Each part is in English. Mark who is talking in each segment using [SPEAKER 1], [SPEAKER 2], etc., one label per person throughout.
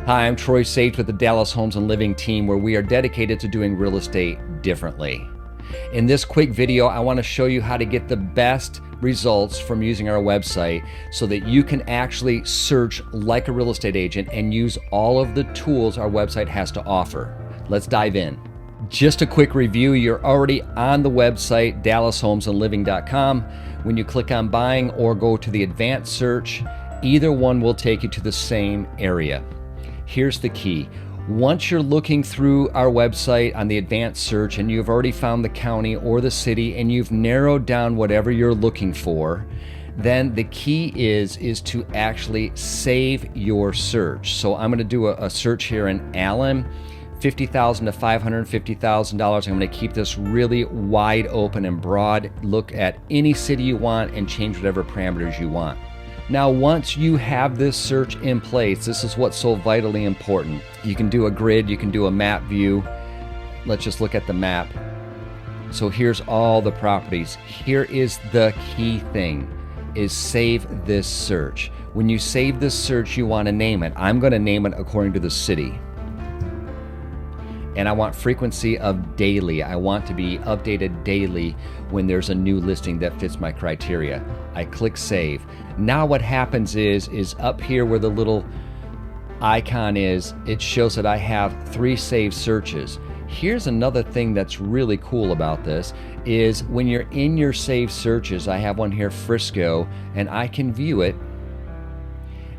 [SPEAKER 1] Hi, I'm Troy Sage with the Dallas Homes and Living team, where we are dedicated to doing real estate differently. In this quick video, I want to show you how to get the best results from using our website so that you can actually search like a real estate agent and use all of the tools our website has to offer. Let's dive in. Just a quick review, you're already on the website, dallashomesandliving.com. When you click on buying or go to the advanced search, either one will take you to the same area. Here's the key. Once you're looking through our website on the advanced search and you've already found the county or the city and you've narrowed down whatever you're looking for, then the key is to actually save your search. So I'm going to do a search here in Allen, $50,000 to $550,000. I'm going to keep this really wide open and broad. Look at any city you want and change whatever parameters you want. Now, once you have this search in place, this is what's so vitally important. You can do a grid, you can do a map view. Let's just look at the map. So here's all the properties. Here is the key thing, is save this search. When you save this search, you want to name it. I'm going to name it according to the city. And I want frequency of daily. I want to be updated daily when there's a new listing that fits my criteria. I click save. Now what happens is up here where the little icon is, it shows that I have 3 saved searches. Here's another thing that's really cool about this is when you're in your saved searches, I have one here, Frisco, and I can view it.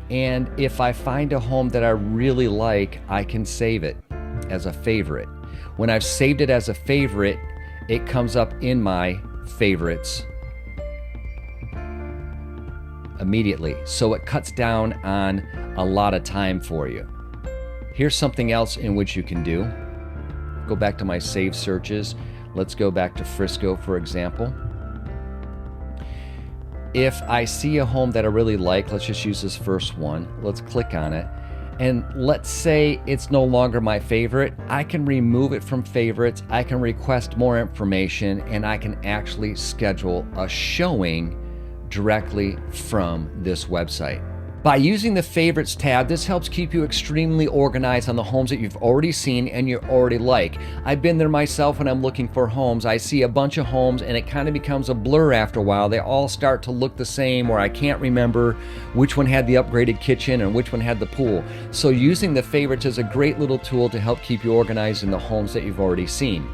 [SPEAKER 1] And if I find a home that I really like, I can save it as a favorite. When I've saved it as a favorite, it comes up in my favorites immediately. So it cuts down on a lot of time for you. Here's something else in which you can do. Go back to my saved searches. Let's go back to Frisco, for example. If I see a home that I really like, let's just use this first one. Let's click on it. And let's say it's no longer my favorite. I can remove it from favorites. I can request more information, and I can actually schedule a showing directly from this website. By using the favorites tab, this helps keep you extremely organized on the homes that you've already seen and you already like. I've been there myself when I'm looking for homes. I see a bunch of homes and it kind of becomes a blur after a while. They all start to look the same, or I can't remember which one had the upgraded kitchen and which one had the pool. So using the favorites is a great little tool to help keep you organized in the homes that you've already seen.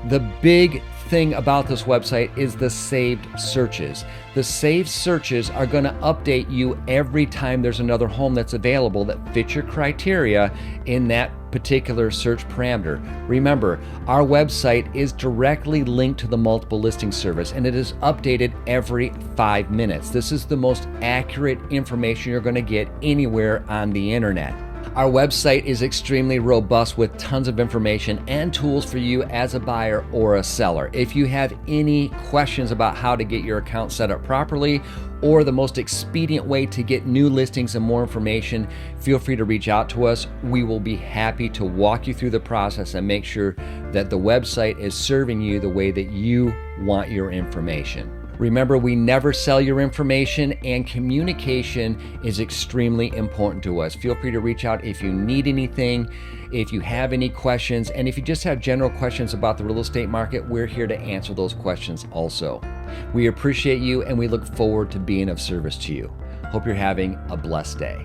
[SPEAKER 1] The big thing about this website is the saved searches. The saved searches are going to update you every time there's another home that's available that fits your criteria in that particular search parameter. Remember, our website is directly linked to the multiple listing service, and it is updated every 5 minutes. This is the most accurate information you're going to get anywhere on the internet. Our website is extremely robust with tons of information and tools for you as a buyer or a seller. If you have any questions about how to get your account set up properly or the most expedient way to get new listings and more information, feel free to reach out to us. We will be happy to walk you through the process and make sure that the website is serving you the way that you want your information. Remember, we never sell your information, and communication is extremely important to us. Feel free to reach out if you need anything, if you have any questions, and if you just have general questions about the real estate market, we're here to answer those questions also. We appreciate you, and we look forward to being of service to you. Hope you're having a blessed day.